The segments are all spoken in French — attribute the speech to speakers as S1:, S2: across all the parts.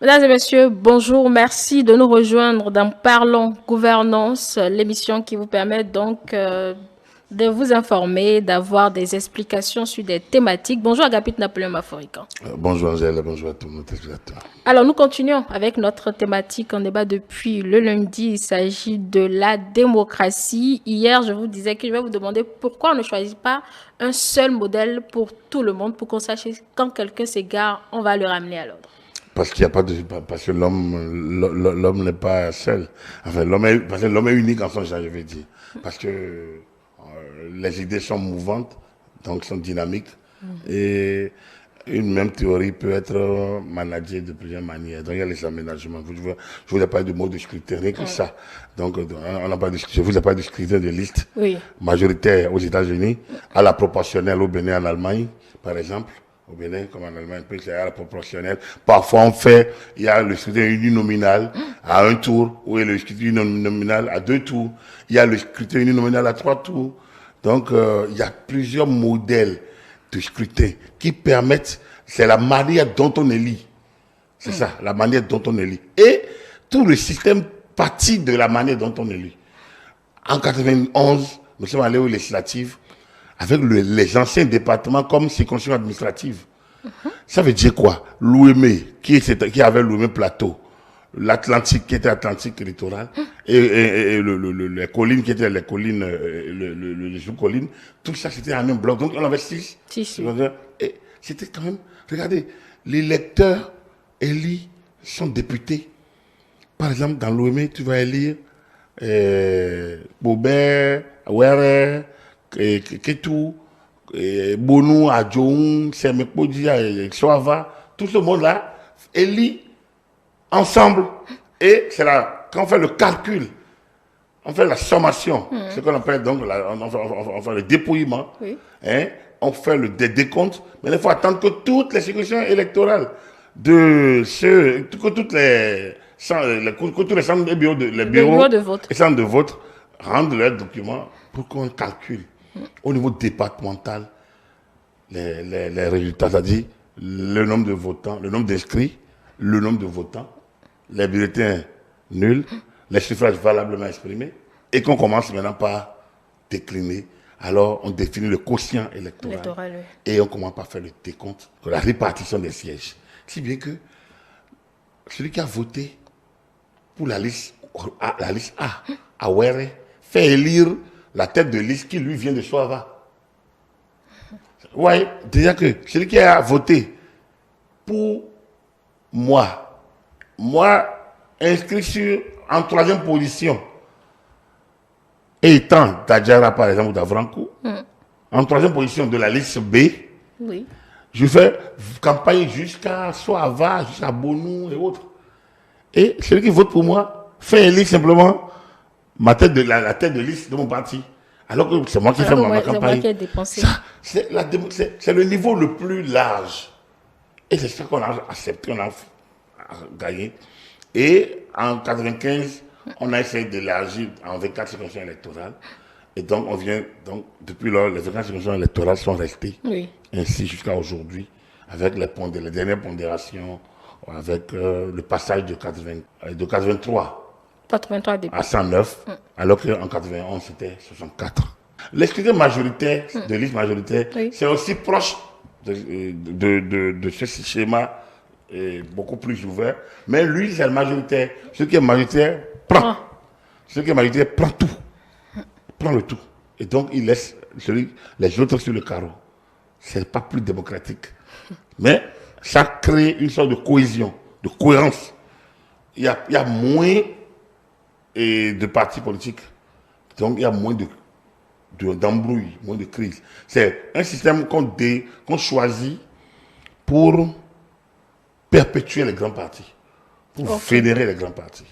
S1: Mesdames et messieurs, bonjour, merci de nous rejoindre dans Parlons Gouvernance, l'émission qui vous permet donc de vous informer, d'avoir des explications sur des thématiques. Bonjour Agapit Napoléon Maforican.
S2: Bonjour Angèle, bonjour à tous nos téléspectateurs.
S1: Alors nous continuons avec notre thématique en débat depuis le lundi. Il s'agit de la démocratie. Hier, je vous disais que je vais vous demander pourquoi on ne choisit pas un seul modèle pour tout le monde, pour qu'on sache quand quelqu'un s'égare, on va le ramener à l'ordre.
S2: Parce qu'il n'y a pas de, parce que l'homme n'est pas seul. Enfin, parce que l'homme est unique en son genre, je veux dire. Parce que les idées sont mouvantes, donc sont dynamiques. Et une même théorie peut être managée de plusieurs manières. Donc il y a les aménagements. Je ne voulais pas de mots de scrutin, rien que ça. Donc on n'a pas de, je ne vous ai pas de scrutin de liste majoritaire aux États-Unis, à la proportionnelle au Bénin en Allemagne, par exemple. Au Bénin, comme en Allemagne, c'est à la proportionnelle. Parfois, il y a le scrutin uninominal à un tour, ou le scrutin uninominal à 2 tours. Il y a le scrutin uninominal à 3 tours. Donc, il y a plusieurs modèles de scrutin qui permettent, c'est la manière dont on élit. C'est ça, la manière dont on élit. Et tout le système partit de la manière dont on élit. En 91, nous sommes allés aux législatives avec les anciens départements comme circonscription administrative. Ça veut dire quoi? L'Ouémé, qui avait l'Ouémé plateau, l'Atlantique qui était Atlantique littoral, et les collines qui étaient les collines, les sous-collines, tout ça c'était un même bloc. Donc on avait 6. Et c'était quand même, regardez, l'électeur élit son député. Par exemple, dans l'Ouémé, tu vas élire Bobert, Ouere, Ketou, Bonou, Adjoun, Semekpodi, Soava, tout ce monde-là élit ensemble. Et c'est là, quand on fait le calcul, on fait la sommation, ce qu'on appelle donc, on fait le dépouillement, hein, on fait le décompte, mais il faut attendre que toutes les circonscriptions électorales que toutes que tous les centres de bureaux
S1: de vote.
S2: et centres de vote rendent leurs documents pour qu'on calcule au niveau départemental les résultats, c'est-à-dire le nombre de votants, le nombre d'inscrits, le nombre de votants, les bulletins nuls, les suffrages valablement exprimés, et qu'on commence maintenant par décliner. Alors, on définit le quotient électoral, et on commence par faire le décompte de la répartition des sièges. Si bien que celui qui a voté pour la liste A, Awere, fait élire la tête de liste qui lui vient de Soava. Oui, déjà que celui qui a voté pour moi inscrit en 3e position, et étant Tadjara par exemple ou d'Avrankou, en 3e position de la liste B, je fais campagne jusqu'à Soava, jusqu'à Bonou et autres. Et celui qui vote pour moi fait élire simplement la tête de liste de mon parti. Alors que c'est moi qui fais ma campagne. C'est le niveau le plus large. Et c'est ça qu'on a accepté, on a gagné. Et en 1995, on a essayé d'élargir en 24 circonscriptions électorales. Et donc, depuis lors, les 24 circonscriptions électorales sont restées ainsi jusqu'à aujourd'hui, avec les dernières pondérations, avec le passage de 83 à 109, alors qu'en 91, c'était 64. Les scrutins majoritaires, de liste majoritaire, c'est aussi proche de ce schéma beaucoup plus ouvert. Mais lui, c'est le majoritaire. Ce qui est majoritaire prend. Ce qui est majoritaire prend tout. Prend le tout. Et donc, il laisse les autres sur le carreau. Ce n'est pas plus démocratique. Mais ça crée une sorte de cohésion, de cohérence. Il y a moins de partis politiques. Donc, il y a moins d'embrouilles, moins de crises. C'est un système qu'on choisit pour perpétuer les grands partis, pour fédérer les grands partis.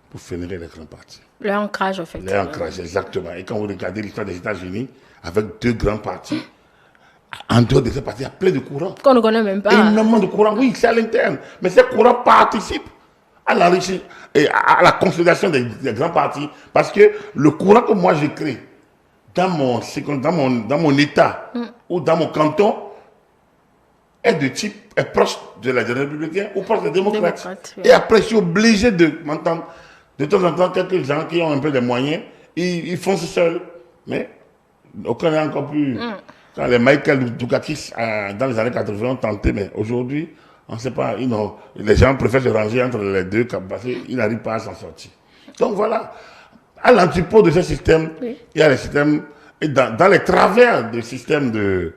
S2: Pour fédérer les grands partis.
S1: L'ancrage, en fait.
S2: L'ancrage, exactement. Et quand vous regardez l'histoire des États-Unis, avec 2 grands partis, en dehors de ces partis, il y a plein de courants.
S1: Qu'on ne connaît même pas.
S2: Énormément de courants, oui, c'est à l'interne. Mais ces courants participent à l'enrichissement et à la consolidation des grands partis. Parce que le courant que moi j'ai créé dans mon État ou dans mon canton est de type est proche de la républicain ou proche des démocrates.
S1: Oui.
S2: Et après, je suis obligé de m'entendre. De temps en temps, quelques gens qui ont un peu de moyens, ils font ce seul. Mais aucun n'est encore plus. Quand les Michael Dukakis, dans les années 80, ont tenté, mais aujourd'hui, on ne sait pas. Les gens préfèrent se ranger entre les deux parce qu'ils n'arrivent pas à s'en sortir. Donc voilà. À l'antipode de ce système, il y a les systèmes. Et dans les travers du système de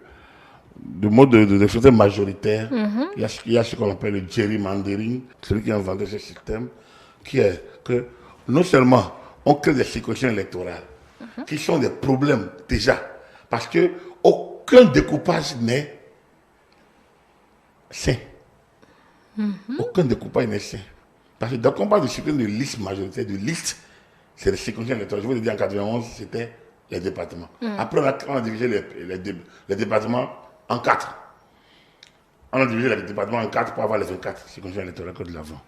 S2: mode de système majoritaire, il y a ce qu'on appelle le gerrymandering, celui qui a inventé ce système, qui est que non seulement on crée des circonscriptions électorales, qui sont des problèmes déjà, parce que aucun découpage n'est sain. Aucun découpage n'est sain. Parce que quand on parle de circonscription de liste majoritaire, de liste, c'est les circonscriptions électorales. Je vous l'ai dit, en 91, c'était les départements. Après, on a divisé les départements en 4. On a divisé les départements en 4 pour avoir les 24 circonscriptions électorales que de l'avant.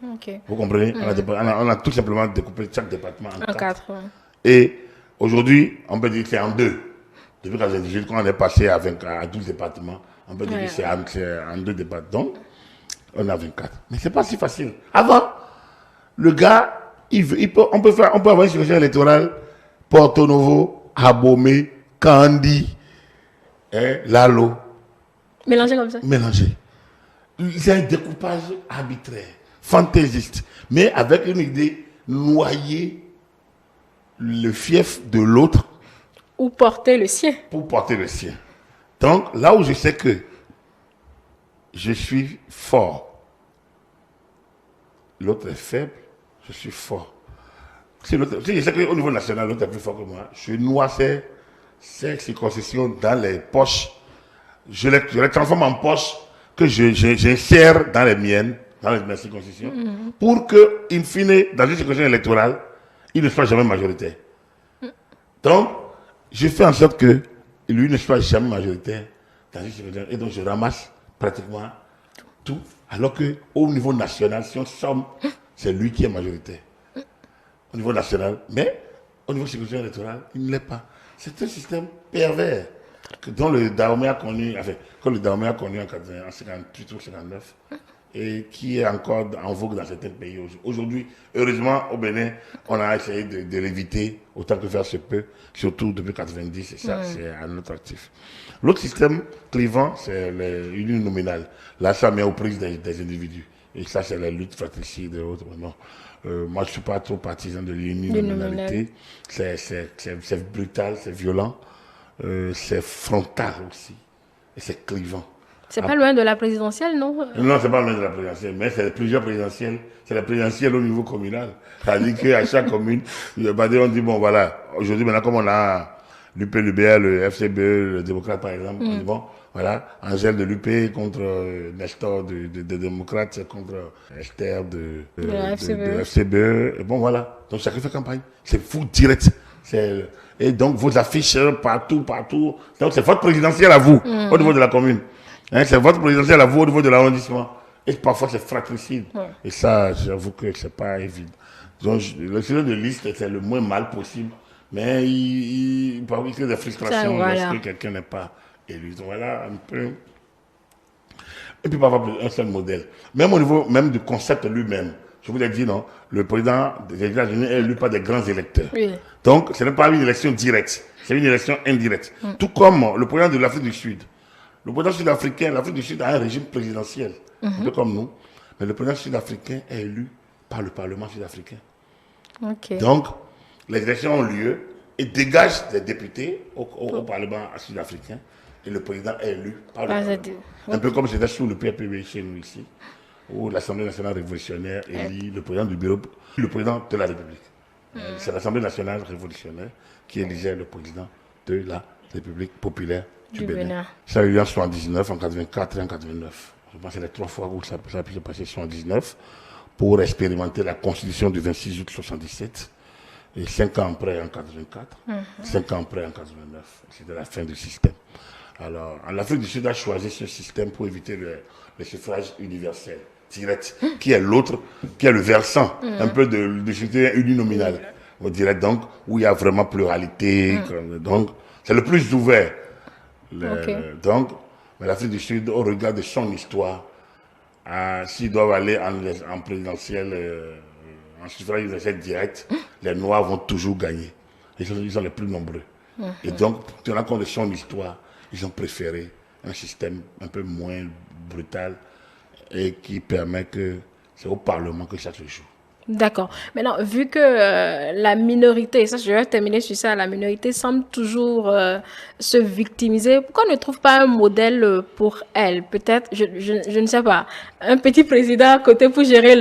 S2: Vous comprenez? On a tout simplement découpé chaque département en 4. Et aujourd'hui, on peut dire que c'est en 2. Depuis 1998, quand on est passé à 12 départements, on peut dire que c'est en 2 départements. Donc, on a 24. Mais c'est pas si facile. Avant, le gars, on peut avoir une circonscription électorale Porto Novo, Abomey, Kandi, Lalo.
S1: Mélangé comme ça.
S2: Mélangé. C'est un découpage arbitraire, fantaisiste, mais avec une idée noyer le fief de l'autre.
S1: Ou porter le sien.
S2: Pour porter le sien. Donc, là où je sais que je suis fort, l'autre est faible, je suis fort. Si je sais qu'au niveau national, l'autre est plus fort que moi, je noie ces circoncisions dans les poches. Je les transforme en poches que j'insère dans les miennes, dans les circoncisions, pour que, in fine, dans une circoncision électorale, il ne soit jamais majoritaire. Donc, je fais en sorte que lui ne soit jamais majoritaire dans une circoncision. Et donc, je ramasse pratiquement tout. Alors qu'au niveau national, si on somme, c'est lui qui est majoritaire. Au niveau national, mais au niveau circonscription électorale, il ne l'est pas. C'est un système pervers dont le Dahomey a connu, que le Dahomey a connu en 58 ou 59 et qui est encore en vogue dans certains pays. Aujourd'hui, heureusement, au Bénin, on a essayé de l'éviter autant que faire se peut, surtout depuis 90, et ça, c'est à notre actif. L'autre système clivant, c'est l'union nominale. Là, ça met aux prises des individus. Et ça, c'est la lutte fratricide et autres. Non. Moi, je ne suis pas trop partisan de l'uninominalité. C'est brutal, c'est violent, c'est frontal aussi, et c'est clivant.
S1: C'est pas loin de la présidentielle, non?
S2: Non, c'est pas loin de la présidentielle, mais c'est plusieurs présidentielles. C'est la présidentielle au niveau communal. C'est-à-dire qu'à chaque commune, on dit, bon, voilà, aujourd'hui, maintenant, comme on a l'UP-LUBR, le FCBE, le démocrate, par exemple, on dit, bon, voilà, Angèle de l'UP contre Nestor de démocrate, contre Esther de FCBE. Et bon, voilà. Donc, chacun fait campagne. C'est fou, direct. Et donc, vos affiches partout. Donc, c'est votre présidentielle à vous, au niveau de la commune. C'est votre présidentielle à vous, au niveau de l'arrondissement. Et parfois, c'est fratricide. Et ça, j'avoue que c'est pas évident. Donc, le système de liste, c'est le moins mal possible. Mais il crée des frustrations lorsque quelqu'un n'est pas élu. Donc, voilà un peu. Et puis, parfois, un seul modèle. Même au niveau même du concept lui-même. Je vous l'ai dit, non, le président des États-Unis est élu par des grands électeurs. Oui. Donc, ce n'est pas une élection directe, c'est une élection indirecte. Tout comme le président de l'Afrique du Sud. Le président sud-africain, l'Afrique du Sud a un régime présidentiel, un peu comme nous. Mais le président sud-africain est élu par le Parlement sud-africain. Donc, les élections ont lieu et dégagent des députés au Parlement sud-africain. Et le président est élu par le Parlement. Un peu comme c'était sous le PPB chez nous ici, où l'Assemblée nationale révolutionnaire élit le président du bureau, le président de la République. C'est l'Assemblée nationale révolutionnaire qui élisait le président de la République populaire du Bénin. Ça a eu lieu en 79, en 84 et en 89. Je pense que c'est les 3 fois où ça a pu se passer en 79 pour expérimenter la constitution du 26 août 77 et 5 ans après en 84, 5 ans après en 89. C'était la fin du système. Alors, l'Afrique du Sud a choisi ce système pour éviter le suffrage universel direct, qui est l'autre, qui est le versant un peu de scrutin uninominal, on dirait donc, où il y a vraiment pluralité. Donc, c'est le plus ouvert. Donc, mais l'Afrique du Sud, au regard de son histoire, s'ils doivent aller en présidentiel, en suffrage universel direct, les Noirs vont toujours gagner. Ils sont les plus nombreux. Et donc, tenant compte de son histoire, ils ont préféré un système un peu moins brutal et qui permet que c'est au Parlement que ça se joue.
S1: D'accord. Maintenant, vu que la minorité, ça je vais terminer sur ça, la minorité semble toujours se victimiser, pourquoi on ne trouve pas un modèle pour elle? Peut-être, je ne sais pas, un petit président à côté pour gérer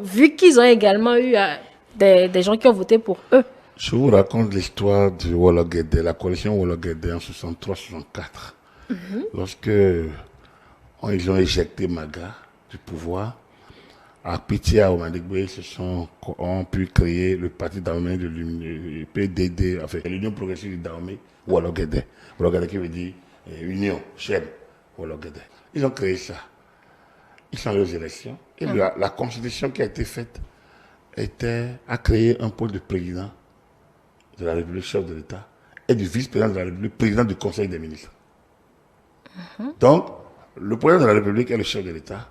S1: vu qu'ils ont également eu des gens qui ont voté pour eux.
S2: Je vous raconte l'histoire de Wologede, la coalition Wologede en 63-64. Lorsque ils ont éjecté Maga du pouvoir, à Piti, à Omandigbe, ont pu créer le parti d'armée de l'Union, PDD, enfin, l'Union progressive d'armée, Wologede. Wologede qui veut dire Union, chaîne, Wologede. Ils ont créé ça. Ils sont allés aux élections. Et la constitution qui a été faite a créé un pôle de président de la République, chef de l'État, et du vice-président de la République, président du Conseil des ministres. Donc, le président de la République est le chef de l'État,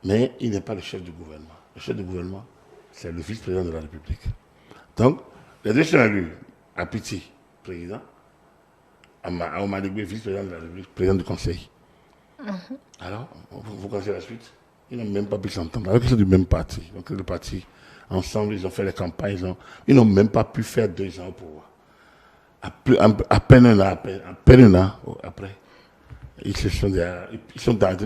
S2: mais il n'est pas le chef du gouvernement. Le chef du gouvernement, c'est le vice-président de la République. Donc, les deux sont élus. Apiti, président. À Omanigbe, vice-président de la République, président du Conseil. Alors, vous connaissez la suite? Ils n'ont même pas pu s'entendre. Alors qu'ils sont du même parti. Donc, le parti, ensemble, ils ont fait les campagnes. Ils n'ont même pas pu faire 2 ans au pouvoir. À peine un an après, ils sont dans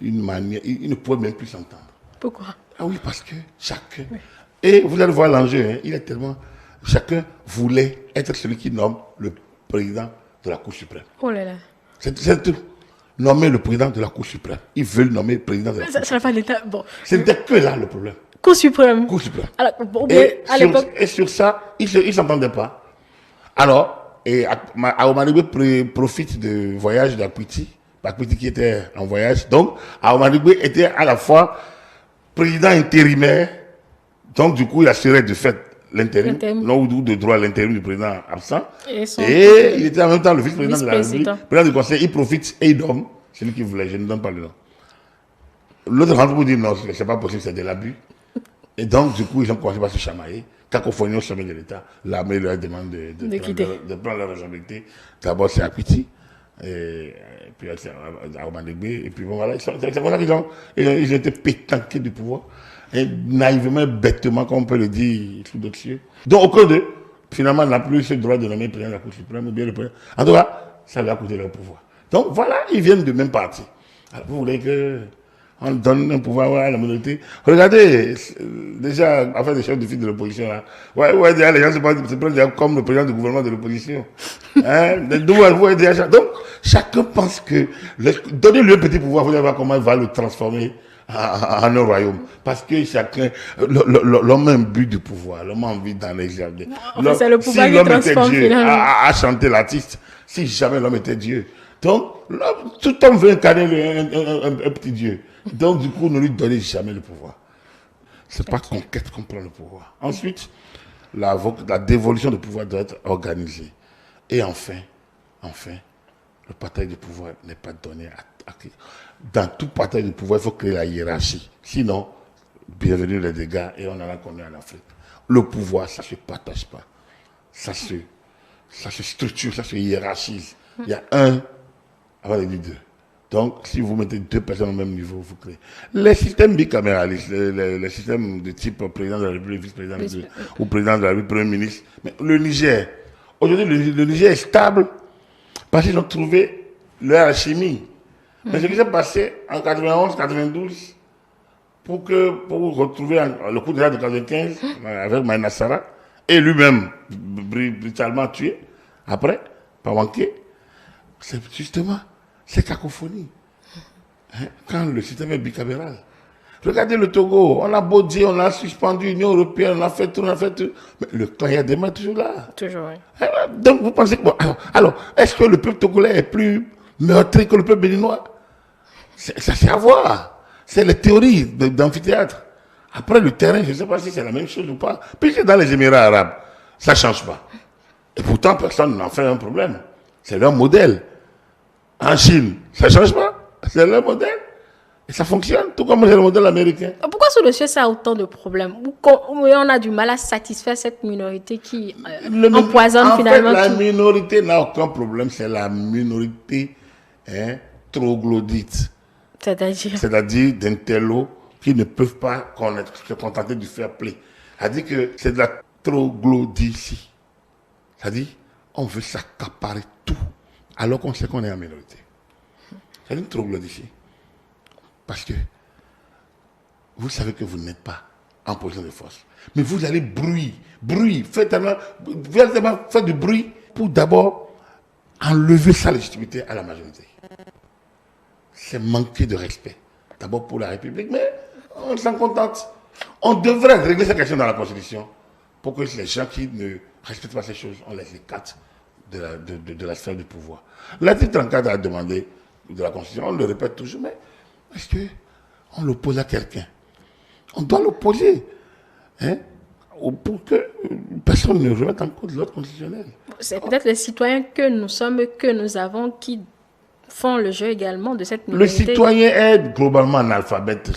S2: une manière, ils ne pouvaient même plus s'entendre.
S1: Pourquoi?
S2: Ah oui, parce que chacun, et vous allez voir l'enjeu, hein, il est tellement, chacun voulait être celui qui nomme le président de la Cour suprême.
S1: Oh là là.
S2: C'est tout. Nommer le président de la Cour suprême. Ils veulent nommer le président de la Cour suprême.
S1: Ça n'a pas l'État. Bon.
S2: C'était que là le problème.
S1: Cour suprême.
S2: Cour suprême.
S1: Alors, bon, à l'époque.
S2: Et sur ça, ils ne s'entendaient pas. Alors, Aomanigbe profite du voyage d'Apiti, Apiti qui était en voyage. Donc, Aomanigbe était à la fois président intérimaire, donc du coup, il assurait de fait l'intérim, non ou de droit l'intérim du président absent. Et il était en même temps le vice-président de la République, président du Conseil. Il profite et il donne, c'est lui qui voulait, je ne donne pas le nom. L'autre rentre pour dire non, c'est pas possible, c'est de l'abus. Et donc, du coup, ils ont commencé par se chamailler. Cacophonie au sommet de l'État, l'armée leur demande de prendre leur responsabilité. D'abord, c'est Apiti, et puis c'est à Omanigbe, et puis bon, voilà, c'est pour ça qu'ils ont été pétanqués du pouvoir, et naïvement, bêtement, comme on peut le dire, sous d'autres cieux. Donc, aucun d'eux, finalement, n'a plus ce droit de nommer le président de la Cour suprême, ou bien le président. En tout cas, ça lui a coûté leur pouvoir. Donc, voilà, ils viennent du même parti. Alors, vous voulez que on donne un pouvoir à la minorité. Regardez, déjà, afin des chefs de file de l'opposition, là. Ouais, déjà, les gens se prennent comme le président du gouvernement de l'opposition. Hein? Donc, chacun pense que, donnez-lui un petit pouvoir, vous allez voir comment il va le transformer en un royaume. Parce que chacun, l'homme a un but du pouvoir, l'homme a envie d'en exercer.
S1: C'est le pouvoir qui transforme finalement.
S2: A chanté l'artiste, si jamais l'homme était Dieu. Donc, tout homme veut incarner un petit Dieu. Donc, du coup, ne lui donnez jamais le pouvoir. C'est pas conquête qu'on prend le pouvoir. Ensuite, la dévolution du pouvoir doit être organisée. Et enfin, le partage du pouvoir n'est pas donné à qui. Dans tout partage du pouvoir, il faut créer la hiérarchie. Sinon, bienvenue les dégâts, et on en a connu en Afrique. Le pouvoir, ça ne se partage pas. Ça se structure, ça se hiérarchise. Il y a un avant les deux. Donc, si vous mettez 2 personnes au même niveau, vous créez. Les systèmes bicaméralistes, les systèmes de type président de la République, vice-président ou président de la République, premier ministre. Mais le Niger, aujourd'hui, le Niger est stable parce qu'ils ont trouvé leur alchimie. Mais ce qui s'est passé en 91, 92, pour retrouver le coup d'état de 95 avec Maïna Sara, et lui-même brutalement tué, après, pas manqué, c'est justement. C'est cacophonie. Hein? Quand le système est bicaméral. Regardez le Togo, on a beau dire, on a suspendu l'Union européenne, on a fait tout. Mais le clan Yadema est toujours là.
S1: Toujours, oui.
S2: Donc vous pensez que. Bon, alors est-ce que le peuple togolais est plus meurtri que le peuple béninois? Ça c'est à voir. C'est les théories d'amphithéâtre. Après le terrain, je ne sais pas si c'est la même chose ou pas. Puisque dans les Émirats arabes, ça ne change pas. Et pourtant, personne n'en fait un problème. C'est leur modèle. En Chine, ça ne change pas. C'est leur modèle. Et ça fonctionne, tout comme c'est le modèle américain.
S1: Pourquoi ce dossier ça a autant de problèmes? Où on a du mal à satisfaire cette minorité qui empoisonne finalement
S2: la
S1: tout.
S2: minorité n'a aucun problème, c'est la minorité troglodyte. C'est-à-dire d'intellos qui ne peuvent pas se contenter du fair play. C'est-à-dire que c'est de la troglodytie. C'est-à-dire on veut s'accaparer tout alors qu'on sait qu'on est en minorité. C'est une troglodytie. Parce que vous savez que vous n'êtes pas en position de force. Mais vous allez faites du bruit pour d'abord enlever sa légitimité à la majorité. C'est manquer de respect. D'abord pour la République, mais on s'en contente. On devrait régler cette question dans la Constitution pour que les gens qui ne respectent pas ces choses, on les écarte de la sphère du pouvoir. L'article 34 a demandé de la Constitution, on le répète toujours, mais est-ce qu'on l'oppose à quelqu'un? On doit l'opposer. Pour que personne ne remette en cause l'ordre constitutionnel.
S1: C'est peut-être les citoyens que nous sommes, que nous avons, qui font le jeu également de cette minorité.
S2: Le citoyen est globalement analphabète,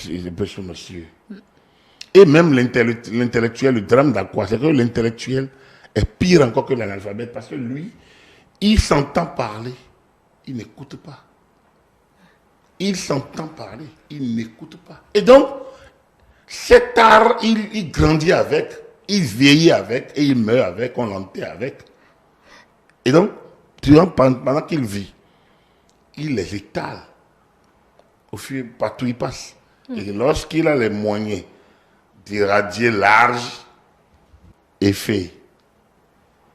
S2: monsieur. Et même l'intellectuel, le drame d'Aqua, c'est que l'intellectuel est pire encore que l'analphabète parce que lui, il s'entend parler, il n'écoute pas. Il s'entend parler, il n'écoute pas. Et donc, cet art, il grandit avec, il vieillit avec, et il meurt avec, on l'enterre avec. Et donc, pendant qu'il vit, il les étale partout où il passe. Et lorsqu'il a les moyens d'irradier large effet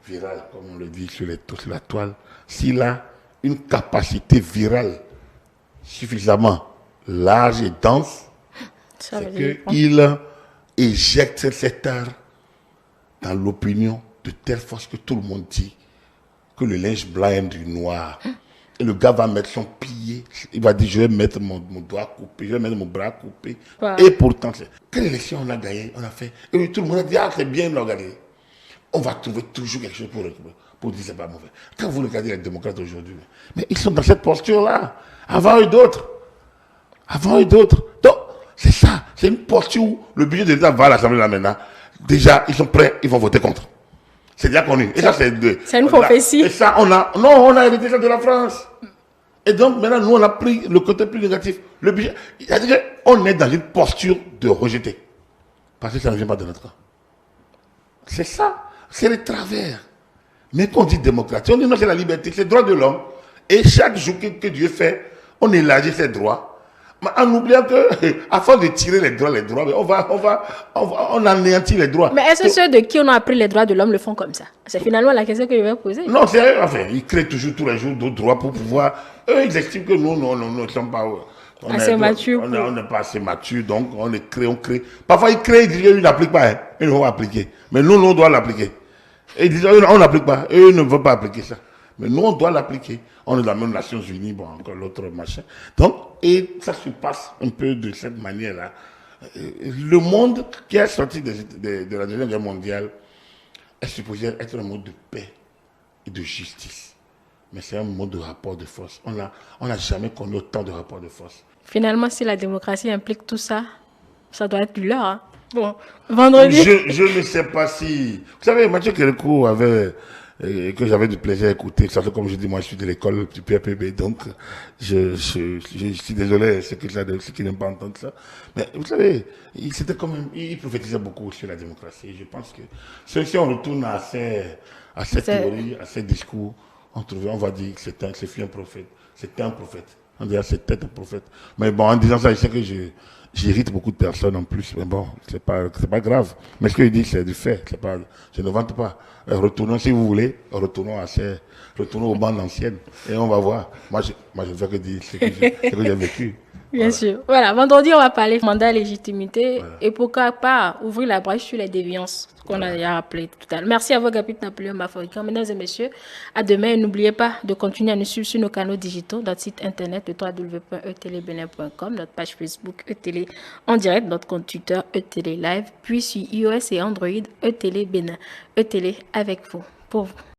S2: viral, comme on le dit sur la toile, s'il a une capacité virale suffisamment large et dense, c'est qu'il éjecte cet art dans l'opinion de telle force que tout le monde dit que le linge blanc aime du noir. Et le gars va mettre son pied, il va dire je vais mettre mon doigt coupé, je vais mettre mon bras coupé. Wow. Et pourtant, quelle élection on a gagné, on a fait. Et tout le monde a dit ah c'est bien de l'organiser. On va trouver toujours quelque chose pour dire c'est pas mauvais. Quand vous regardez les démocrates aujourd'hui, mais ils sont dans cette posture-là, avant eux d'autres. Donc, c'est ça, c'est une posture où le budget de l'État va à l'Assemblée là maintenant. Déjà, ils sont prêts, ils vont voter contre. C'est déjà connu. Et ça, c'est
S1: une prophétie.
S2: Et ça, on a hérité ça de la France. Et donc, maintenant, nous, on a pris le côté plus négatif. Le budget, c'est-à-dire qu'on est dans une posture de rejeter. Parce que ça ne vient pas de notre camp. C'est ça. C'est le travers. Mais quand on dit démocratie, on dit non, c'est la liberté, c'est le droit de l'homme. Et chaque jour que Dieu fait, on élargit ses droits. En oubliant que, à force de tirer les droits, on anéantit les droits.
S1: Mais est-ce que ceux de qui on a appris les droits de l'homme le font comme ça? C'est finalement la question que je vais poser.
S2: Non, c'est enfin, ils créent toujours tous les jours d'autres droits pour pouvoir. Eux, ils estiment que nous ne sommes pas
S1: assez matures.
S2: On n'est pas assez matures, donc on crée. Parfois, ils créent, ils disent qu'ils n'appliquent pas, ils ne vont pas appliquer. Mais nous, on doit l'appliquer. Et ils disent on n'applique pas, eux ne veulent pas appliquer ça. Mais nous, on doit l'appliquer. On est dans la même Nations Unies, bon, encore l'autre machin. Donc, et ça se passe un peu de cette manière-là. Le monde qui est sorti de la Deuxième Guerre mondiale est supposé être un monde de paix et de justice. Mais c'est un monde de rapport de force. On n'a jamais connu autant de rapports de force.
S1: Finalement, si la démocratie implique tout ça, ça doit être du leur. Hein. Bon, vendredi...
S2: Je ne sais pas si... Vous savez, Mathieu Kérékou avait... que j'avais du plaisir à écouter. Surtout comme je dis, moi je suis de l'école du PAPB, donc je suis désolé ceux qui n'aiment pas entendre ça. Mais vous savez, il prophétisait beaucoup sur la démocratie. Je pense que si on retourne à ces théories, à ces discours, on va dire que ce fut un prophète. C'était un prophète. On dirait c'était un prophète. Mais bon, en disant ça, je sais que j'irrite beaucoup de personnes en plus, mais bon, c'est pas grave. Mais ce que je dis, c'est du fait. Je ne vante pas. Retournons, si vous voulez, retournons aux bandes anciennes et on va voir. Moi, je ne fais que dire ce que j'ai vécu.
S1: Bien sûr. Voilà, vendredi, on va parler mandat légitimité et pourquoi pas ouvrir la brèche sur les déviances qu'on a déjà rappelé tout à l'heure. Merci à vous, Agapit Napoléon Baforican. Mesdames et messieurs, à demain. Et n'oubliez pas de continuer à nous suivre sur nos canaux digitaux, notre site internet, le www.etélébenin.com, notre page Facebook ETélé en direct, notre compte Twitter ETélé Live, puis sur iOS et Android ETélé Bénin. ETélé avec vous, pour vous.